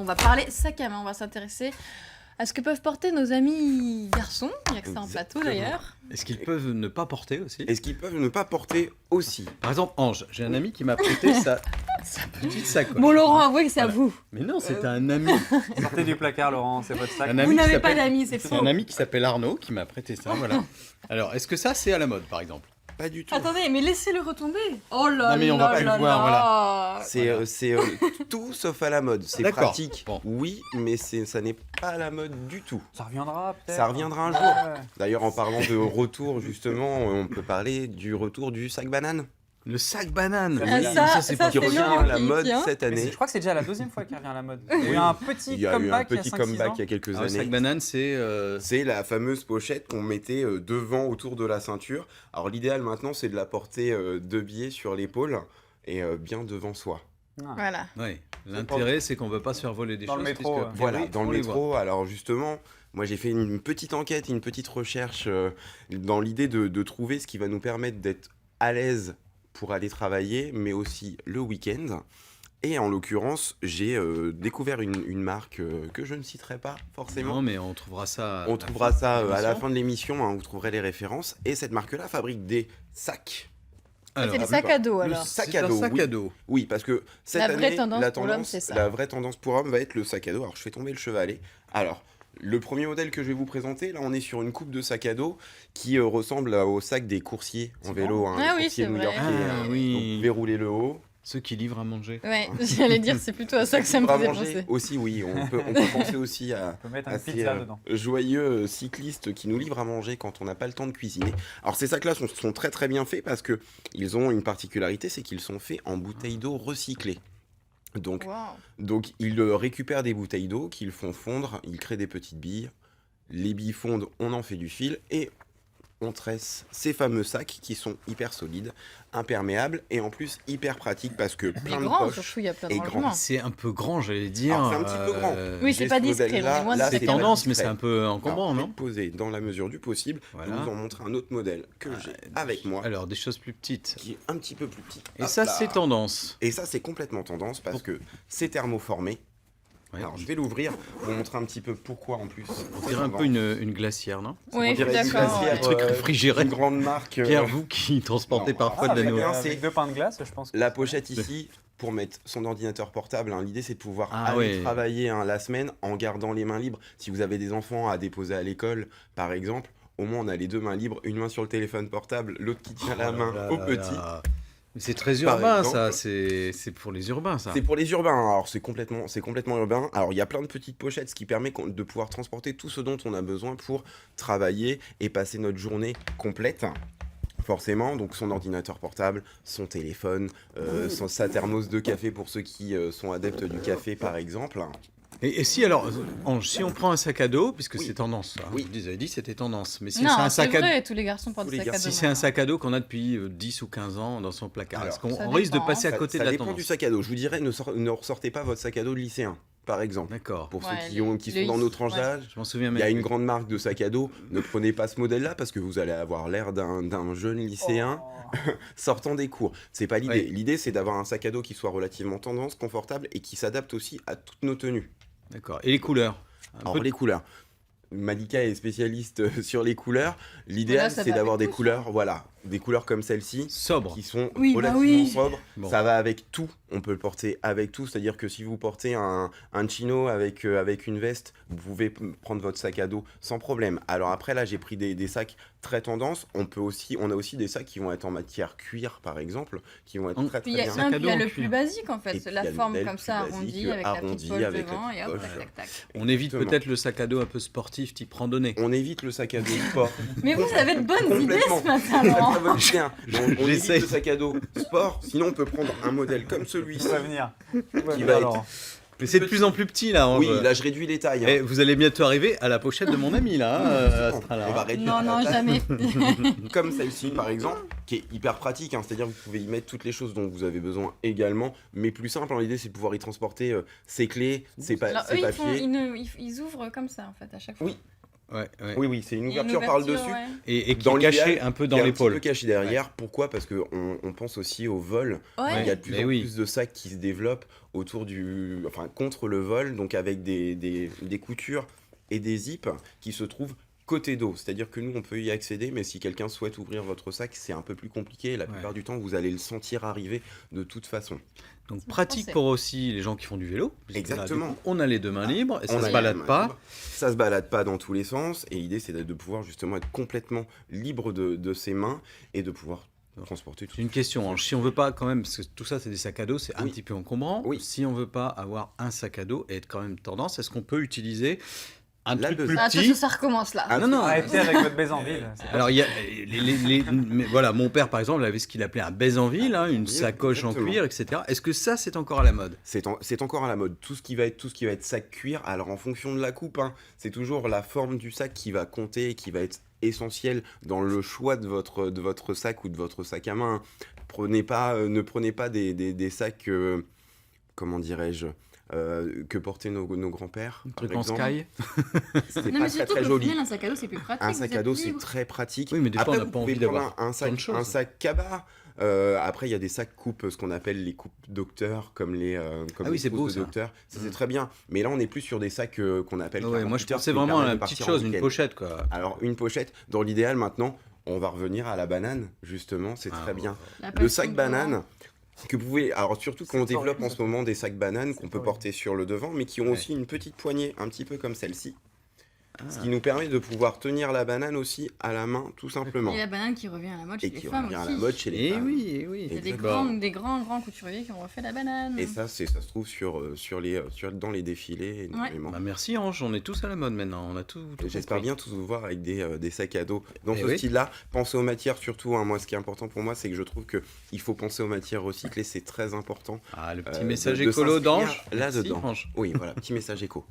va parler sac à main. On va s'intéresser à ce que peuvent porter nos amis garçons. Il n'y a que ça en plateau d'ailleurs. Est-ce qu'ils peuvent ne pas porter aussi ? Est-ce qu'ils peuvent ne pas porter aussi ? Par exemple, Ange, j'ai un ami qui m'a prêté sa petite sacoche. Bon, Laurent, avouez que c'est à vous. Mais non, c'est un ami. Sortez du placard, Laurent, c'est votre sac. Un ami Vous qui n'avez pas s'appelle- d'amis, c'est C'est faux. un ami qui s'appelle Arnaud qui m'a prêté ça, voilà. Alors, est-ce que ça, c'est à la mode, par exemple ? Pas du tout. Attendez, mais laissez-le retomber. Oh là Non, mais on va là pas le là voir, là. C'est tout sauf à la mode. C'est D'accord. pratique, Bon. oui, mais ça n'est pas à la mode du tout. Ça reviendra peut-être. Ça reviendra un jour. Ouais. D'ailleurs, en parlant de retour, justement, on peut parler du retour du sac banane. Le sac banane. Ah, Oui, ça, c'est ça, pas Qui c'est revient mignon, à la qui mode tient. cette Mais année. je crois que c'est déjà la deuxième fois qu'il revient à la mode. Il y a eu un petit Il y a eu un comeback petit comeback il y a ans. quelques Ah, le sac années. banane, c'est... C'est la fameuse pochette qu'on mettait devant autour de la ceinture. Alors l'idéal maintenant, c'est de la porter de biais sur l'épaule et bien devant soi. Voilà. Ouais. L'intérêt, c'est qu'on ne veut pas se faire voler des Dans choses. le métro, puisque, a Voilà, priori, dans on le les voit. métro. Alors justement, moi j'ai fait une petite enquête, une petite recherche dans l'idée de trouver ce qui va nous permettre d'être à l'aise pour aller travailler, mais aussi le week-end. Et en l'occurrence, j'ai découvert une marque que je ne citerai pas forcément. Non, mais on trouvera ça. On trouvera ça à la l'émission. fin de l'émission, hein, vous trouverez les références. Et cette marque-là fabrique des sacs. Alors, C'est des sacs à dos Le alors. sac c'est à un dos, sac oui. à dos. Oui, parce que cette La vraie année, tendance la pour l'homme, c'est ça. la vraie tendance pour l'homme va être le sac à dos. Alors, je fais tomber le chevalet. Alors, le premier modèle que je vais vous présenter, là, on est sur une coupe de sac à dos qui ressemble au sac des coursiers en vélo. Hein, Ah les oui, coursiers c'est vrai. new-yorkais, Ah oui. donc, verrouiller le haut. Ceux qui livrent à manger. Ouais, j'allais dire, c'est plutôt à ça que ça me Pour faisait manger penser. aussi, oui. On peut penser aussi à, On peut mettre à une ces pizza dedans. joyeux cyclistes qui nous livrent à manger quand on n'a pas le temps de cuisiner. Alors ces sacs-là sont très très bien faits parce que ils ont une particularité, c'est qu'ils sont faits en bouteilles d'eau recyclées. Donc, Wow. donc ils récupèrent des bouteilles d'eau qu'ils font fondre, ils créent des petites billes. Les billes fondent, on en fait du fil et on tresse ces fameux sacs qui sont hyper solides, imperméables et en plus hyper pratiques parce que Et plein de grand, poches. surtout, il y a plein de et grand. rangements. C'est un peu grand, j'allais dire. Alors, c'est un petit peu grand. Oui, c'est J'ai pas ce discret, modèle-là, on est loin de là, ça. C'est c'est tendance, pas mais c'est discret. un peu encombrant, Alors, je vais non le poser dans la mesure du possible. Voilà. Je vais vous en montrer un autre modèle que j'ai avec moi, Alors, des choses plus petites. qui est un petit peu plus petit. Et Hop ça, là. c'est tendance. Et ça, c'est complètement tendance parce que c'est thermoformé. Ouais. Alors, je vais l'ouvrir, vous montrer un petit peu pourquoi en plus. On dirait un peu une glacière, non Oui, je suis dirait une d'accord. glacière, Un truc réfrigéré. Une grande marque. Pierre, vous qui transportez Non. parfois Ah, de la avec, nourriture. c'est- avec 2 pains de glace, je pense. que La c'est- pochette ici, pour mettre son ordinateur portable, hein, l'idée c'est de pouvoir Ah aller ouais. travailler la semaine en gardant les mains libres. Si vous avez des enfants à déposer à l'école, par exemple, au moins on a les deux mains libres, une main sur le téléphone portable, l'autre qui tient la main au petit. Mais c'est très Par urbain, exemple. ça. C'est pour les urbains, ça. C'est pour les urbains, alors c'est complètement urbain. Alors il y a plein de petites pochettes, ce qui permet de pouvoir transporter tout ce dont on a besoin pour travailler et passer notre journée complète. Forcément, donc son ordinateur portable, son téléphone, sa thermos de café pour ceux qui sont adeptes du café par exemple. Et si alors, Ange, si on prend un sac à dos, puisque Oui. c'est tendance, hein, Oui. vous avez dit que c'était tendance, mais si Non, c'est un c'est sac à dos, vrai, tous les garçons portent Tous des les sacs à garçons. dos. si c'est un sac à dos qu'on a depuis 10 ou 15 ans dans son placard, Alors, est-ce qu'on ça on risque de dépend, passer à Ça- côté ça de la dépend tendance? du sac à dos. Je vous dirais, ne ressortez pas votre sac à dos de lycéen, par exemple. D'accord. Pour Ouais, ceux qui sont dans notre tranche ouais. d'âge, Je m'en souviens il même. y a une grande marque de sac à dos. Ne prenez pas ce modèle-là parce que vous allez avoir l'air d'un jeune lycéen Oh. sortant des cours. C'est pas l'idée. Ouais. L'idée, c'est d'avoir un sac à dos qui soit relativement tendance, confortable et qui s'adapte aussi à toutes nos tenues. D'accord. Et les couleurs? Un Alors peu de- les couleurs. Malika est spécialiste sur les couleurs. L'idéal, Voilà, ça c'est va d'avoir avec des tout, couleurs, voilà, des couleurs comme celle-ci, sobre. qui sont Oui, bah relativement oui. sobres. Bon. Ça va avec tout. On peut le porter avec tout. C'est-à-dire que si vous portez un chino avec une veste, vous pouvez prendre votre sac à dos sans problème. Alors après, là, j'ai pris des sacs très tendance. On a aussi des sacs qui vont être en matière cuir, par exemple, qui vont être très Puis très il y a, bien. sac à puis il y a dos en le cuir. plus basique en Et fait, puis, il y la a le forme modèle comme plus ça, basique, arrondie, avec la petite arrondi, poche avec la devant, petite et hop, poche. tac, tac, tac. On évite Exactement. peut-être le sac à dos un peu sportif, type randonnée. On évite le sac à dos sport. Mais vous avez de bonnes idées Complètement. ce matin, Très, très Laurent. bonne idée, hein. On évite J'essaye. le sac à dos sport. Sinon, on peut prendre un modèle comme celui-ci. Tout va venir. Tout va Qui venir, va être- Laurent. Mais c'est de plus en plus petit là. Oui, là, je réduis les tailles. Hein. Et vous allez bientôt arriver à la pochette de mon ami là. Astra, là. On va réduire Non, la non, taille. jamais. Comme celle-ci par exemple, qui est hyper pratique, hein, c'est-à-dire que vous pouvez y mettre toutes les choses dont vous avez besoin également, mais plus simple, hein, l'idée c'est de pouvoir y transporter ses clés, ses Alors, eux, papiers. ils ouvrent comme ça en fait à chaque fois. Oui. Ouais, ouais. Oui, c'est une Il y a une ouverture par le ouverture, dessus. ouais. Et qui Dans est caché l'idéal, un peu Qui dans est un petit peu l'épaule. caché derrière. Pourquoi? Parce qu'on pense aussi au vol. Ouais. Il y a de plus mais en oui. plus de sacs qui se développent contre le vol, donc avec des coutures et des zips qui se trouvent côté dos. C'est-à-dire que nous, on peut y accéder, mais si quelqu'un souhaite ouvrir votre sac, c'est un peu plus compliqué. La plupart du temps, vous allez le sentir arriver de toute façon. Donc C'est pratique français. pour aussi les gens qui font du vélo. puisque là, Exactement. du coup, on a les deux mains libres et ça On se a balade les mains pas. libres. Ça se balade pas dans tous les sens. Et l'idée, c'est de pouvoir justement être complètement libre de ses mains et de pouvoir transporter tout. J'ai une question. Si on veut pas quand même, parce que tout ça c'est des sacs à dos, c'est un Oui. petit peu encombrant. Oui. Si on veut pas avoir un sac à dos et être quand même tendance, est-ce qu'on peut utiliser un La truc deux. plus Attention, petit? ça recommence là. Ah, Non, non. Arrêtez avec votre Bézanville. c'est pas- Alors il y a mais voilà, mon père par exemple, il avait ce qu'il appelait un Bézanville, hein, une Oui, sacoche en exactement. cuir, etc. Est-ce que ça c'est encore à la mode? C'est encore à la mode. Tout ce qui va être sac cuir. Alors en fonction de la coupe, hein, c'est toujours la forme du sac qui va compter, qui va être essentiel dans le choix de votre sac ou de votre sac à main. Ne prenez pas des sacs, comment dirais-je, que portaient nos grands-pères. Un par truc en exemple. sky? C'est Non, pas mais très surtout très qu'au joli. final, un sac à dos, c'est plus pratique. Un vous sac êtes à dos, c'est libre. très pratique. Oui, mais des fois, Après, on n'a vous pas pouvez envie d'avoir prendre plein de choses. un sac cabas. Après, il y a des sacs coupes, ce qu'on appelle les coupes docteurs, comme Ah oui, les c'est trousses beau, de ça. docteur. Ça, c'est Mm. très bien. Mais là, on est plus sur des sacs qu'on appelle Ouais, moi je 48 heures, pensais qui vraiment à permettent la de petite partir en chose, une week-end. pochette quoi. Alors, une pochette, dans l'idéal, maintenant, on va revenir à la banane, justement, c'est Ah, très bien. La Le passion sac de banane, que vous pouvez. Alors, surtout quand on C'est développe horrible, en ça. ce moment des sacs bananes C'est qu'on peut horrible. porter sur le devant, mais qui ont Ouais. aussi une petite poignée, un petit peu comme celle-ci. Ce Ah. qui nous permet de pouvoir tenir la banane aussi à la main, tout simplement. Et la banane qui revient à la mode chez Et les qui femmes revient à aussi. la mode chez les Eh femmes. oui, eh oui. Il y a des Exactement. grands couturiers qui ont refait la banane. Et ça se trouve dans les défilés énormément. Bah, merci Ange, on est tous à la mode maintenant, on a tout J'espère compris. bien tous vous voir avec des sacs à dos dans Eh ce oui. style-là. Pensez aux matières surtout. Hein. Moi, ce qui est important pour moi, c'est que je trouve qu'il faut penser aux matières recyclées. C'est très important. Ah, le petit de message de écolo s'inscrire d'Ange. là-dedans. Merci, Ange. Oui, voilà, petit message éco.